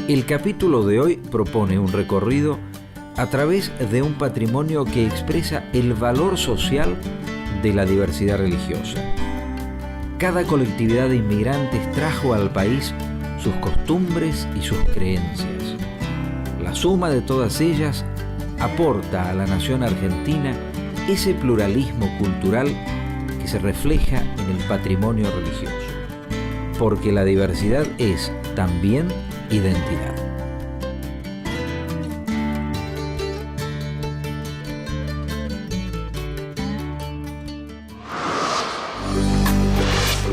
El capítulo de hoy propone un recorrido a través de un patrimonio que expresa el valor social de la diversidad religiosa. Cada colectividad de inmigrantes trajo al país sus costumbres y sus creencias. La suma de todas ellas aporta a la nación argentina ese pluralismo cultural que se refleja en el patrimonio religioso. Porque la diversidad es también identidad.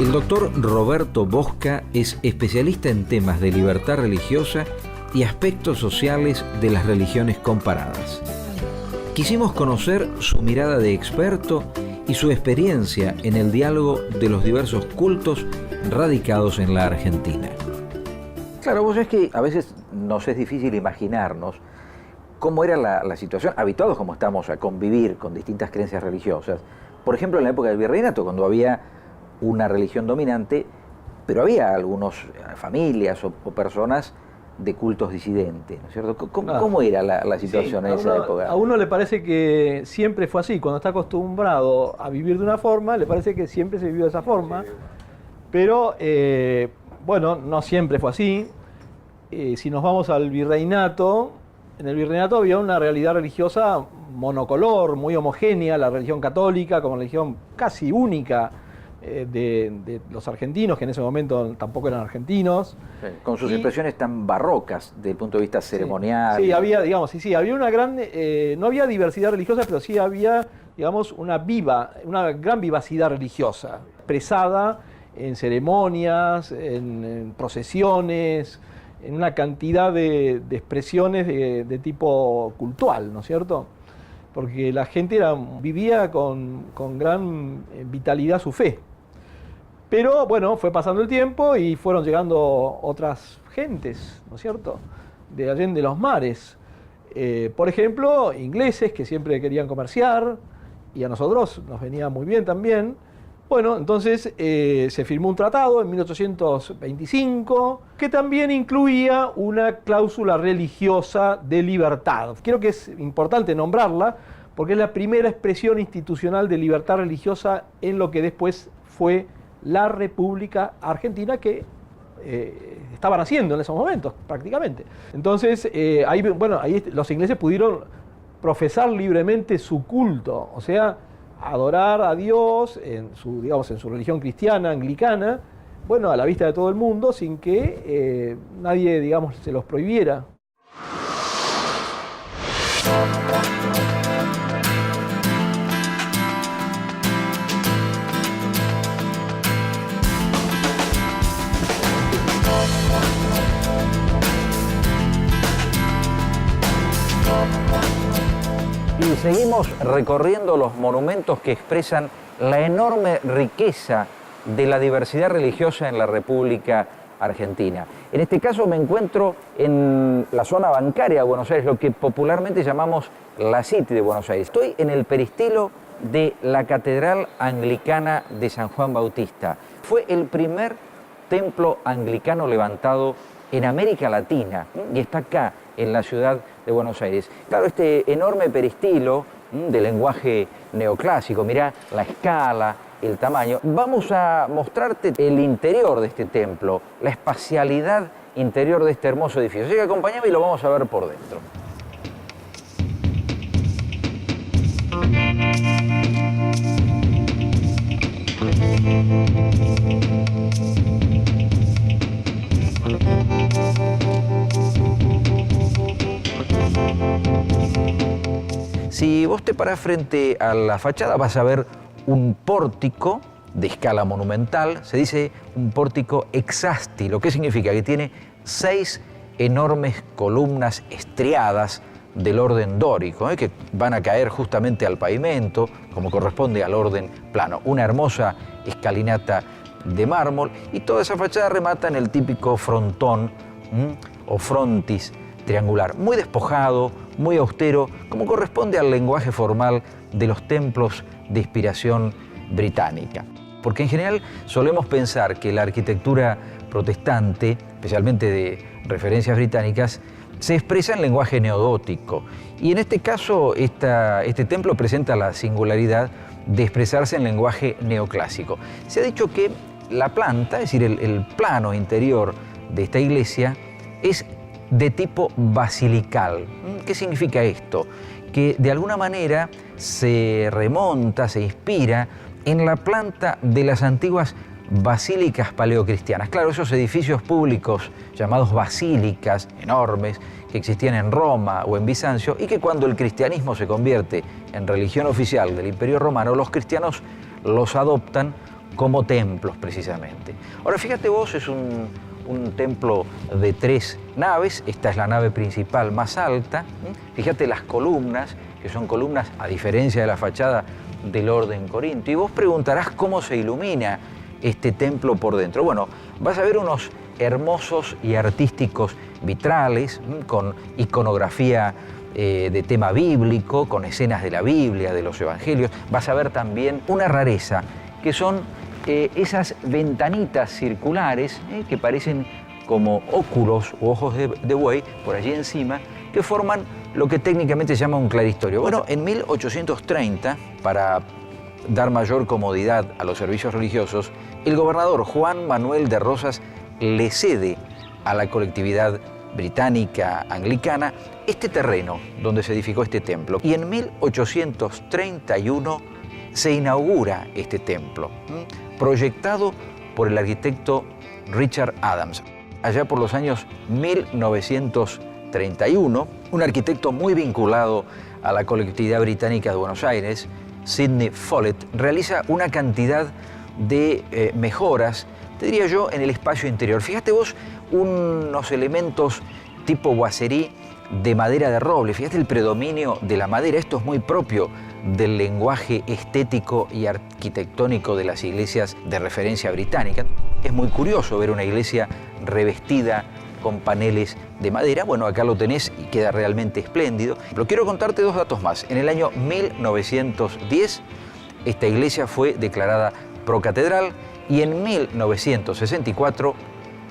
El doctor Roberto Bosca es especialista en temas de libertad religiosa y aspectos sociales de las religiones comparadas. Quisimos conocer su mirada de experto y su experiencia en el diálogo de los diversos cultos radicados en la Argentina. Claro, vos es que a veces nos es difícil imaginarnos cómo era la situación, habituados como estamos a convivir con distintas creencias religiosas. Por ejemplo, en la época del virreinato, cuando había una religión dominante, pero había algunas familias o personas de cultos disidentes, ¿no es cierto? ¿Cómo era la situación en esa época? A uno le parece que siempre fue así. Cuando está acostumbrado a vivir de una forma, le parece que siempre se vivió de esa forma. Pero, bueno, no siempre fue así. Si nos vamos al virreinato, en el virreinato había una realidad religiosa monocolor, muy homogénea, la religión católica como religión casi única de los argentinos, que en ese momento tampoco eran argentinos. Sí, con sus expresiones tan barrocas desde el punto de vista ceremonial. Sí, había, digamos, había una gran, no había diversidad religiosa, pero sí había, digamos, una gran vivacidad religiosa, expresada en ceremonias, en procesiones, en una cantidad de expresiones de tipo cultural, ¿no es cierto? Porque la gente vivía con gran vitalidad su fe. Pero bueno, fue pasando el tiempo y fueron llegando otras gentes, ¿no es cierto?, de allende los mares. Por ejemplo, ingleses que siempre querían comerciar, y a nosotros nos venía muy bien también. Bueno, entonces se firmó un tratado en 1825 que también incluía una cláusula religiosa de libertad. Creo que es importante nombrarla porque es la primera expresión institucional de libertad religiosa en lo que después fue la República Argentina, que estaban haciendo en esos momentos prácticamente. Entonces, ahí los ingleses pudieron profesar libremente su culto, o sea, adorar a Dios en su religión cristiana, anglicana, bueno, a la vista de todo el mundo, sin que nadie, digamos, se los prohibiera. Y seguimos recorriendo los monumentos que expresan la enorme riqueza de la diversidad religiosa en la República Argentina. En este caso me encuentro en la zona bancaria de Buenos Aires, lo que popularmente llamamos la City de Buenos Aires. Estoy en el peristilo de la Catedral Anglicana de San Juan Bautista. Fue el primer templo anglicano levantado en América Latina y está acá, en la ciudad de Buenos Aires. Claro, este enorme peristilo de lenguaje neoclásico, mirá la escala, el tamaño. Vamos a mostrarte el interior de este templo, la espacialidad interior de este hermoso edificio. Así que acompáñame y lo vamos a ver por dentro. Si vos te parás frente a la fachada vas a ver un pórtico de escala monumental, se dice un pórtico hexástilo. ¿Qué significa? Que tiene 6 enormes columnas estriadas del orden dórico, que van a caer justamente al pavimento, como corresponde al orden plano. Una hermosa escalinata de mármol y toda esa fachada remata en el típico frontón o frontis triangular, muy despojado, muy austero, como corresponde al lenguaje formal de los templos de inspiración británica. porque en general solemos pensar que la arquitectura protestante, especialmente de referencias británicas, se expresa en lenguaje neogótico. Y en este caso, este templo presenta la singularidad de expresarse en lenguaje neoclásico. Se ha dicho que la planta, es decir, el plano interior de esta iglesia, es de tipo basilical. ¿Qué significa esto? Que de alguna manera se remonta, se inspira en la planta de las antiguas basílicas paleocristianas. Claro, esos edificios públicos llamados basílicas enormes que existían en Roma o en Bizancio y que cuando el cristianismo se convierte en religión oficial del Imperio Romano, los cristianos los adoptan como templos precisamente. Ahora fíjate vos, es un templo de 3 naves, esta es la nave principal más alta. Fíjate las columnas, que son columnas a diferencia de la fachada del orden corintio, y vos preguntarás cómo se ilumina este templo por dentro. Bueno, vas a ver unos hermosos y artísticos vitrales con iconografía de tema bíblico, con escenas de la Biblia, de los evangelios. Vas a ver también una rareza, que son esas ventanitas circulares que parecen como óculos o ojos de buey por allí encima, que forman lo que técnicamente se llama un claristorio. Bueno, en 1830, para dar mayor comodidad a los servicios religiosos, el gobernador Juan Manuel de Rosas le cede a la colectividad británica anglicana este terreno donde se edificó este templo. Y en 1831 se inaugura este templo, proyectado por el arquitecto Richard Adams. Allá por los años 1931, un arquitecto muy vinculado a la colectividad británica de Buenos Aires, Sidney Follett, realiza una cantidad de mejoras, te diría yo, en el espacio interior. Fíjate vos unos elementos tipo boiserie de madera de roble. Fíjate el predominio de la madera. Esto es muy propio del lenguaje estético y arquitectónico de las iglesias de referencia británica. Es muy curioso ver una iglesia revestida con paneles de madera. Bueno, acá lo tenés y queda realmente espléndido. Pero quiero contarte 2 datos más. En el año 1910, esta iglesia fue declarada procatedral y en 1964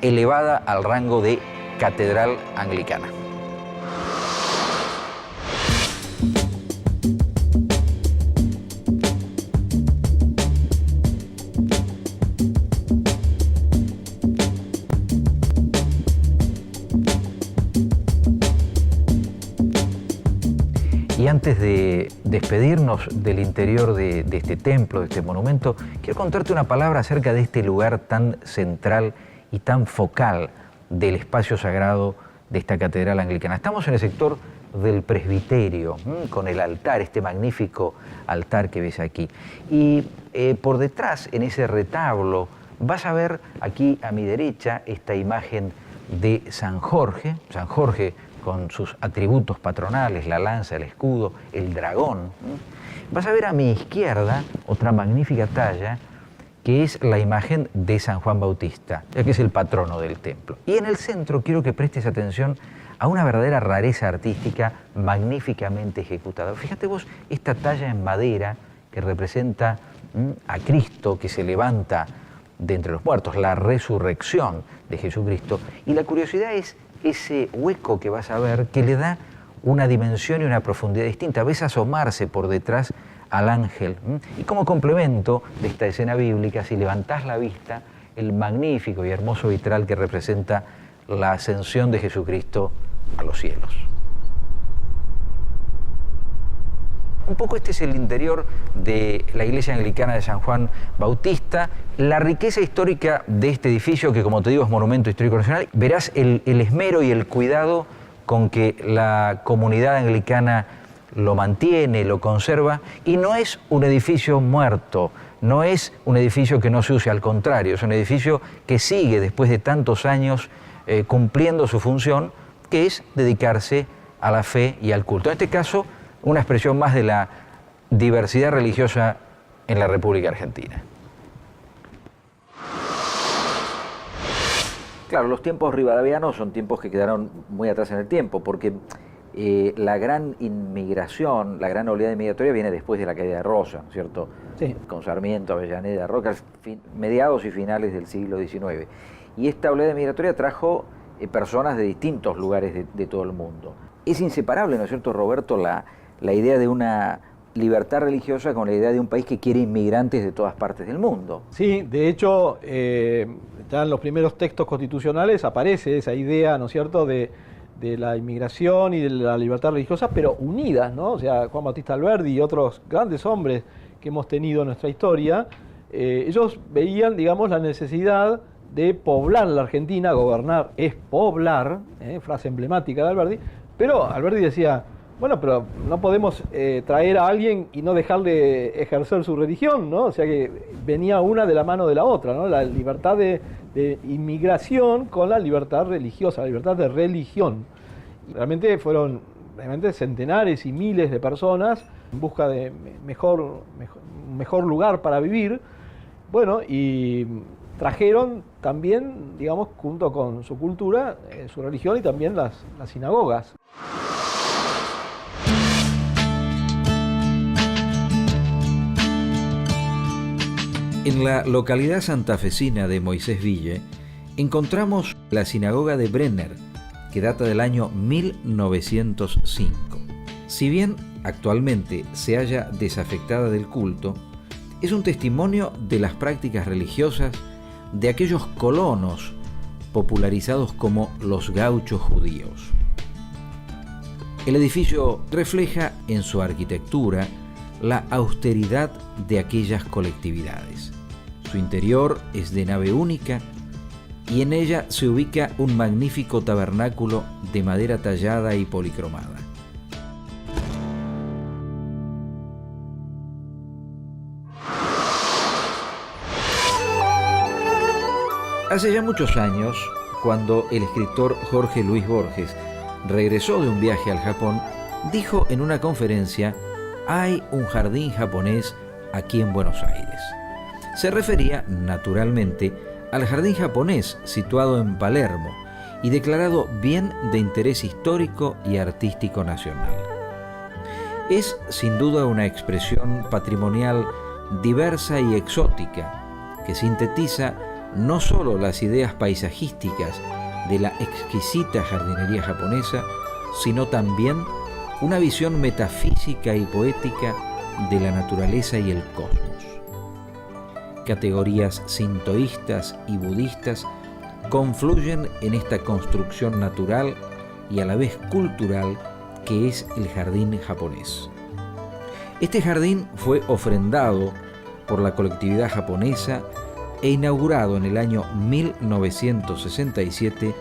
elevada al rango de catedral anglicana. Y antes de despedirnos del interior de este templo, de este monumento, quiero contarte una palabra acerca de este lugar tan central y tan focal del espacio sagrado de esta catedral anglicana. Estamos en el sector del presbiterio, con el altar, este magnífico altar que ves aquí. Y por detrás, en ese retablo, vas a ver aquí a mi derecha esta imagen de San Jorge con sus atributos patronales, la lanza, el escudo, el dragón. Vas a ver a mi izquierda otra magnífica talla, que es la imagen de San Juan Bautista, ya que es el patrono del templo. Y en el centro quiero que prestes atención a una verdadera rareza artística magníficamente ejecutada. Fíjate vos esta talla en madera que representa a Cristo que se levanta de entre los muertos, la resurrección de Jesucristo. Y la curiosidad es ese hueco que vas a ver que le da una dimensión y una profundidad distinta. Ves asomarse por detrás al ángel. Y como complemento de esta escena bíblica, si levantás la vista, el magnífico y hermoso vitral que representa la ascensión de Jesucristo a los cielos. Un poco este es el interior de la iglesia anglicana de San Juan Bautista. La riqueza histórica de este edificio, que como te digo es monumento histórico nacional, verás el esmero y el cuidado con que la comunidad anglicana lo mantiene, lo conserva, y no es un edificio muerto, no es un edificio que no se use, al contrario, es un edificio que sigue después de tantos años cumpliendo su función, que es dedicarse a la fe y al culto. En este caso, una expresión más de la diversidad religiosa en la República Argentina. Claro, los tiempos rivadavianos son tiempos que quedaron muy atrás en el tiempo, porque la gran inmigración, la gran oleada migratoria viene después de la caída de Rosa, ¿no es cierto? Sí. Con Sarmiento, Avellaneda, Roca, mediados y finales del siglo XIX. Y esta oleada migratoria trajo personas de distintos lugares de todo el mundo. Es inseparable, ¿no es cierto, Roberto, la idea de una libertad religiosa con la idea de un país que quiere inmigrantes de todas partes del mundo? Sí, de hecho, ya en los primeros textos constitucionales aparece esa idea, ¿no es cierto?, de la inmigración y de la libertad religiosa, pero unidas, ¿no? O sea, Juan Bautista Alberdi y otros grandes hombres que hemos tenido en nuestra historia, ellos veían, digamos, la necesidad de poblar la Argentina. Gobernar es poblar, frase emblemática de Alberdi, pero Alberdi decía, bueno, pero no podemos traer a alguien y no dejarle ejercer su religión, ¿no? O sea que venía una de la mano de la otra, ¿no? La libertad de inmigración con la libertad religiosa, la libertad de religión. Realmente fueron centenares y miles de personas en busca de mejor lugar para vivir. Bueno, y trajeron también, digamos, junto con su cultura, su religión y también las sinagogas. En la localidad santafesina de Moisés Ville encontramos la sinagoga de Brenner, que data del año 1905. Si bien actualmente se halla desafectada del culto, es un testimonio de las prácticas religiosas de aquellos colonos popularizados como los gauchos judíos. El edificio refleja en su arquitectura la austeridad de aquellas colectividades. Su interior es de nave única y en ella se ubica un magnífico tabernáculo de madera tallada y policromada. Hace ya muchos años, cuando el escritor Jorge Luis Borges regresó de un viaje al Japón, dijo en una conferencia: hay un jardín japonés aquí en Buenos Aires. Se refería, naturalmente, al jardín japonés situado en Palermo y declarado bien de interés histórico y artístico nacional. Es, sin duda, una expresión patrimonial diversa y exótica que sintetiza no solo las ideas paisajísticas de la exquisita jardinería japonesa, sino también una visión metafísica y poética de la naturaleza y el cosmos. Categorías sintoístas y budistas confluyen en esta construcción natural y a la vez cultural que es el jardín japonés. Este jardín fue ofrendado por la colectividad japonesa e inaugurado en el año 1967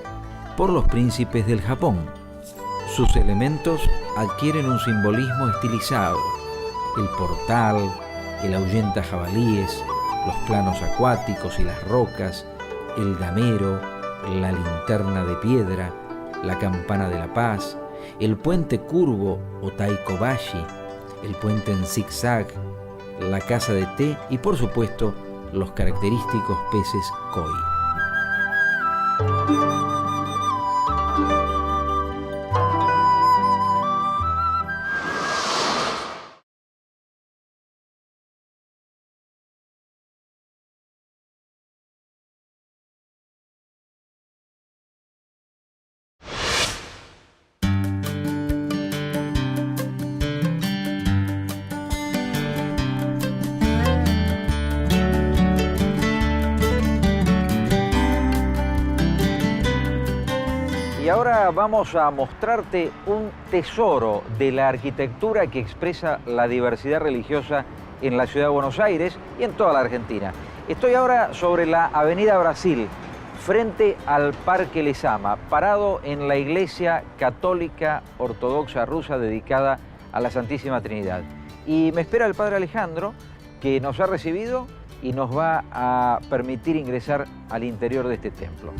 por los príncipes del Japón. Sus elementos adquieren un simbolismo estilizado: el portal, el ahuyenta jabalíes, los planos acuáticos y las rocas, el gamero, la linterna de piedra, la campana de la paz, el puente curvo o taikobashi, el puente en zigzag, la casa de té y, por supuesto, los característicos peces koi. Y ahora vamos a mostrarte un tesoro de la arquitectura que expresa la diversidad religiosa en la ciudad de Buenos Aires y en toda la Argentina. Estoy ahora sobre la Avenida Brasil, frente al Parque Lezama, parado en la iglesia católica ortodoxa rusa dedicada a la Santísima Trinidad. Y me espera el Padre Alejandro, que nos ha recibido y nos va a permitir ingresar al interior de este templo.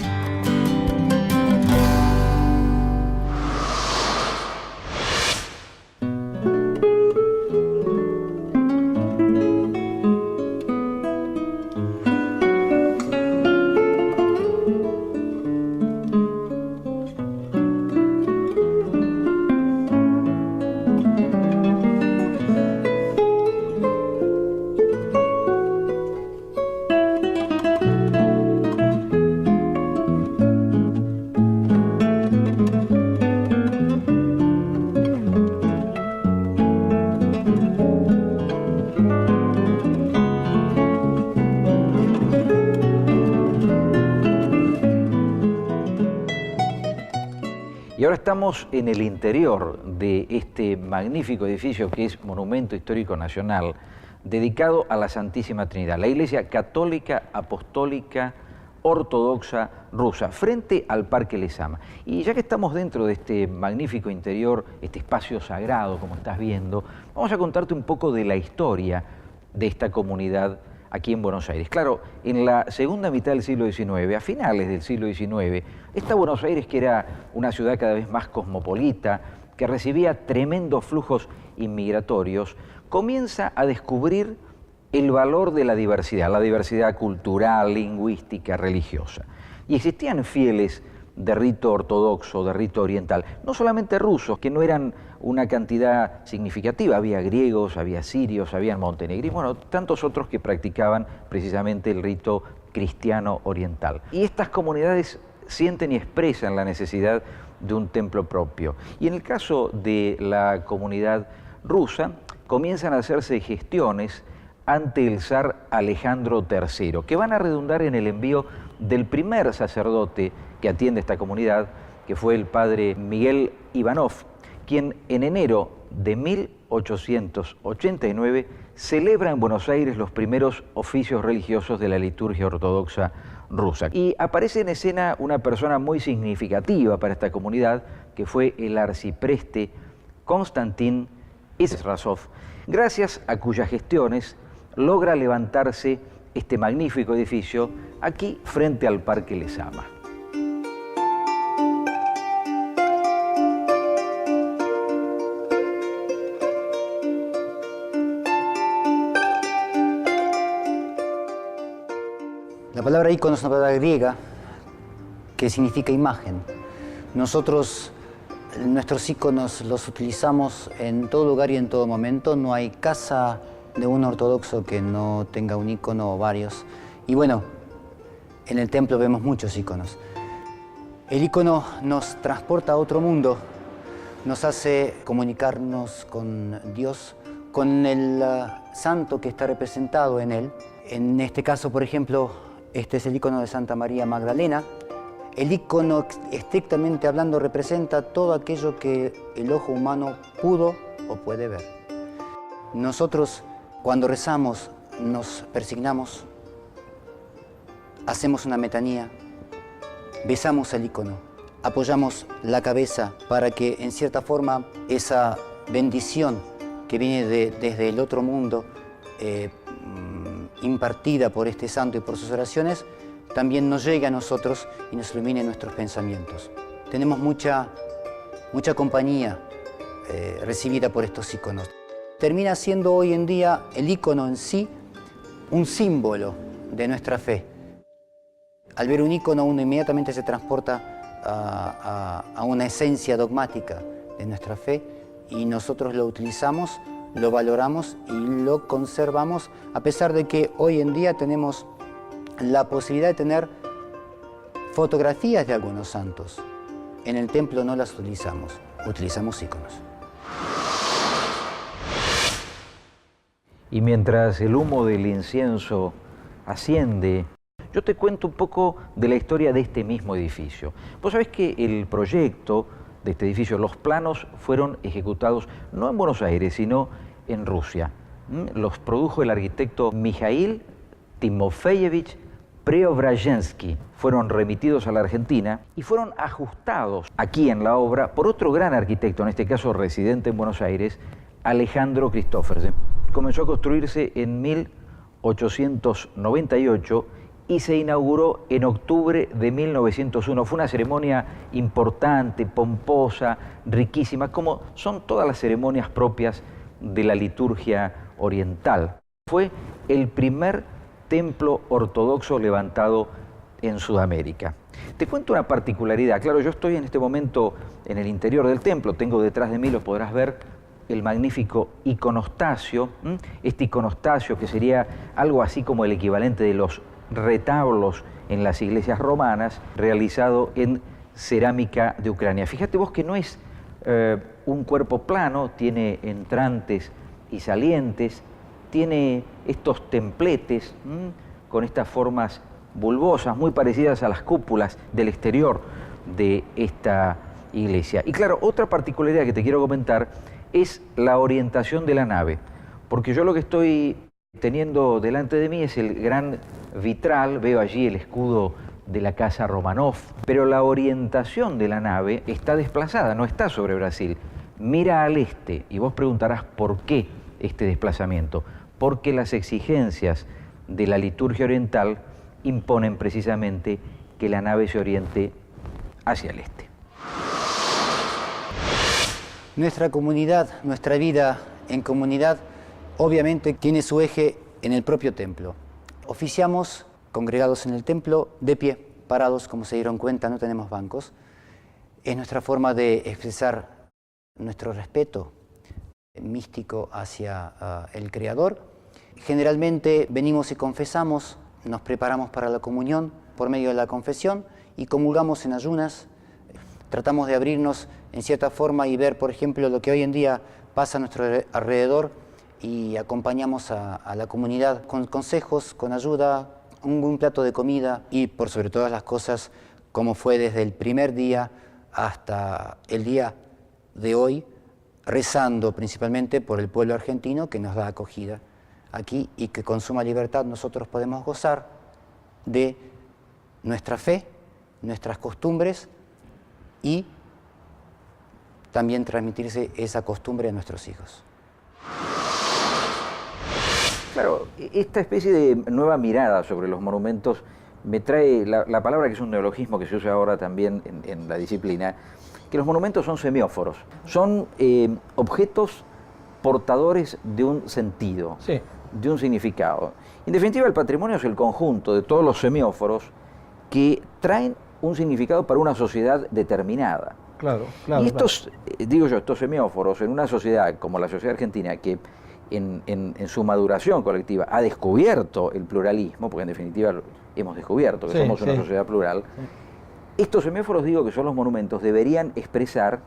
Y ahora estamos en el interior de este magnífico edificio que es Monumento Histórico Nacional, dedicado a la Santísima Trinidad, la Iglesia Católica Apostólica Ortodoxa Rusa, frente al Parque Lezama. Y ya que estamos dentro de este magnífico interior, este espacio sagrado, como estás viendo, vamos a contarte un poco de la historia de esta comunidad aquí en Buenos Aires. Claro, en la segunda mitad del siglo XIX, a finales del siglo XIX, esta Buenos Aires, que era una ciudad cada vez más cosmopolita, que recibía tremendos flujos inmigratorios, comienza a descubrir el valor de la diversidad cultural, lingüística, religiosa. Y existían fieles de rito ortodoxo, de rito oriental, no solamente rusos, que no eran una cantidad significativa, había griegos, había sirios, había montenegrinos, bueno, tantos otros que practicaban precisamente el rito cristiano oriental. Y estas comunidades sienten y expresan la necesidad de un templo propio. Y en el caso de la comunidad rusa, comienzan a hacerse gestiones ante el zar Alejandro III, que van a redundar en el envío del primer sacerdote que atiende esta comunidad, que fue el padre Miguel Ivanov, quien en enero de 1889 celebra en Buenos Aires los primeros oficios religiosos de la liturgia ortodoxa rusa. Y aparece en escena una persona muy significativa para esta comunidad, que fue el arcipreste Konstantin Izrazov, gracias a cuyas gestiones logra levantarse este magnífico edificio aquí frente al Parque Lezama. La palabra ícono es una palabra griega que significa imagen. Nosotros nuestros íconos los utilizamos en todo lugar y en todo momento. No hay casa de un ortodoxo que no tenga un ícono o varios. Y bueno, en el templo vemos muchos íconos. El ícono nos transporta a otro mundo, nos hace comunicarnos con Dios, con el santo que está representado en él. En este caso, por ejemplo, este es el ícono de Santa María Magdalena. El ícono, estrictamente hablando, representa todo aquello que el ojo humano pudo o puede ver. Nosotros, cuando rezamos, nos persignamos, hacemos una metanía, besamos el ícono, apoyamos la cabeza para que, en cierta forma, esa bendición que viene desde el otro mundo, impartida por este santo y por sus oraciones, también nos llegue a nosotros y nos ilumine nuestros pensamientos. Tenemos mucha compañía recibida por estos íconos. Termina siendo hoy en día el ícono en sí un símbolo de nuestra fe. Al ver un ícono, uno inmediatamente se transporta a una esencia dogmática de nuestra fe y nosotros lo utilizamos, lo valoramos y lo conservamos, a pesar de que hoy en día tenemos la posibilidad de tener fotografías de algunos santos. En el templo no las utilizamos, utilizamos íconos. Y mientras el humo del incienso asciende, yo te cuento un poco de la historia de este mismo edificio. Vos sabés que el proyecto de este edificio, los planos fueron ejecutados no en Buenos Aires, sino en Rusia. Los produjo el arquitecto Mikhail Timofeyevich Preobrazhensky. Fueron remitidos a la Argentina y fueron ajustados aquí en la obra por otro gran arquitecto, en este caso residente en Buenos Aires, Alejandro Christoffersen. Comenzó a construirse en 1898 y se inauguró en octubre de 1901. Fue una ceremonia importante, pomposa, riquísima, como son todas las ceremonias propias de la liturgia oriental. Fue el primer templo ortodoxo levantado en Sudamérica. Te cuento una particularidad. Claro, yo estoy en este momento en el interior del templo, tengo detrás de mí, lo podrás ver, el magnífico iconostasio. Este iconostasio, que sería algo así como el equivalente de los retablos en las iglesias romanas, realizado en cerámica de Ucrania. Fíjate vos que no es un cuerpo plano, tiene entrantes y salientes, tiene estos templetes con estas formas bulbosas muy parecidas a las cúpulas del exterior de esta iglesia. Y claro, otra particularidad que te quiero comentar es la orientación de la nave, porque yo lo que estoy teniendo delante de mí es el gran vitral, veo allí el escudo de la casa Romanov, pero la orientación de la nave está desplazada, no está sobre Brasil, mira al este, y vos preguntarás por qué este desplazamiento, porque las exigencias de la liturgia oriental imponen precisamente que la nave se oriente hacia el este. Nuestra comunidad, nuestra vida en comunidad, obviamente tiene su eje en el propio templo. Oficiamos congregados en el templo, de pie, parados, como se dieron cuenta, no tenemos bancos. Es nuestra forma de expresar nuestro respeto místico hacia el Creador. Generalmente venimos y confesamos, nos preparamos para la comunión por medio de la confesión y comulgamos en ayunas. Tratamos de abrirnos en cierta forma y ver, por ejemplo, lo que hoy en día pasa a nuestro alrededor y acompañamos a la comunidad con consejos, con ayuda, un plato de comida y por sobre todas las cosas, como fue desde el primer día hasta el día de hoy, rezando principalmente por el pueblo argentino que nos da acogida aquí y que con suma libertad nosotros podemos gozar de nuestra fe, nuestras costumbres y también transmitirse esa costumbre a nuestros hijos. Claro, esta especie de nueva mirada sobre los monumentos me trae la palabra que es un neologismo que se usa ahora también en la disciplina, que los monumentos son semióforos, son objetos portadores de un sentido, Sí. de un significado. En definitiva, el patrimonio es el conjunto de todos los semióforos que traen un significado para una sociedad determinada. Claro, claro. Y estos, digo yo, estos semióforos en una sociedad como la sociedad argentina, que en su maduración colectiva ha descubierto el pluralismo, porque en definitiva hemos descubierto que somos una sociedad plural, estos semióforos, digo que son los monumentos, deberían expresar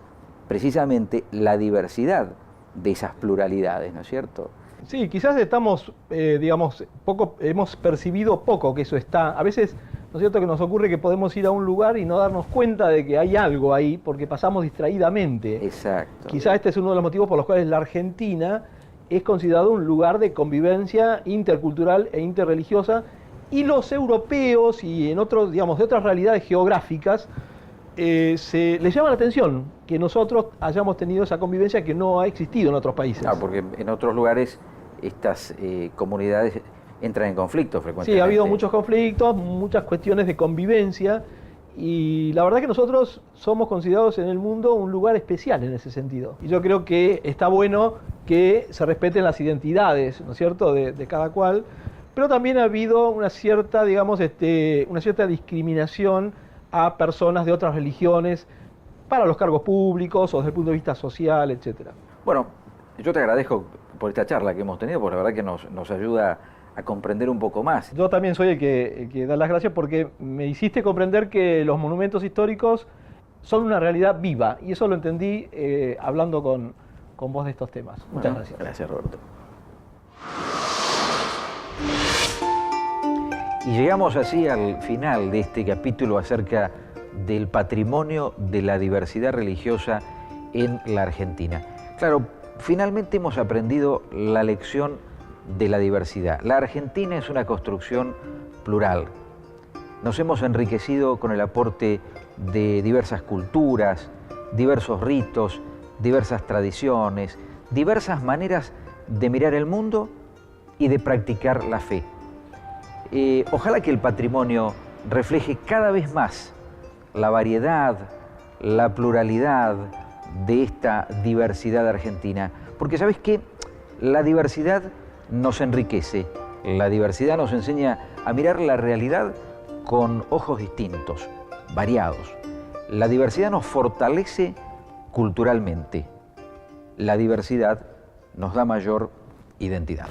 precisamente la diversidad de esas pluralidades, ¿no es cierto? Sí, quizás estamos, hemos percibido poco que eso está. A veces, ¿no es cierto?, que nos ocurre que podemos ir a un lugar y no darnos cuenta de que hay algo ahí, porque pasamos distraídamente. Exacto. Quizás este es uno de los motivos por los cuales la Argentina es considerado un lugar de convivencia intercultural e interreligiosa, y los europeos y en otros, digamos, de otras realidades geográficas, les llama la atención que nosotros hayamos tenido esa convivencia que no ha existido en otros países. Claro, porque en otros lugares estas comunidades entran en conflicto frecuentemente. Sí, ha habido muchos conflictos, muchas cuestiones de convivencia, y la verdad que nosotros somos considerados en el mundo un lugar especial en ese sentido. Y yo creo que está bueno que se respeten las identidades, ¿no es cierto?, de cada cual, pero también ha habido una cierta, digamos, una cierta discriminación a personas de otras religiones para los cargos públicos o desde el punto de vista social, etc. Bueno, yo te agradezco por esta charla que hemos tenido, porque la verdad que nos ayuda a comprender un poco más. Yo también soy el que da las gracias porque me hiciste comprender que los monumentos históricos son una realidad viva, y eso lo entendí hablando con vos de estos temas. Muchas gracias. Gracias, Roberto. Y llegamos así al final de este capítulo acerca del patrimonio de la diversidad religiosa en la Argentina. Claro, finalmente hemos aprendido la lección de la diversidad. La Argentina es una construcción plural. Nos hemos enriquecido con el aporte de diversas culturas, diversos ritos, diversas tradiciones, diversas maneras de mirar el mundo y de practicar la fe. Ojalá que el patrimonio refleje cada vez más la variedad, la pluralidad de esta diversidad argentina. Porque ¿sabes qué? La diversidad nos enriquece, la diversidad nos enseña a mirar la realidad con ojos distintos, variados. La diversidad nos fortalece culturalmente. La diversidad nos da mayor identidad.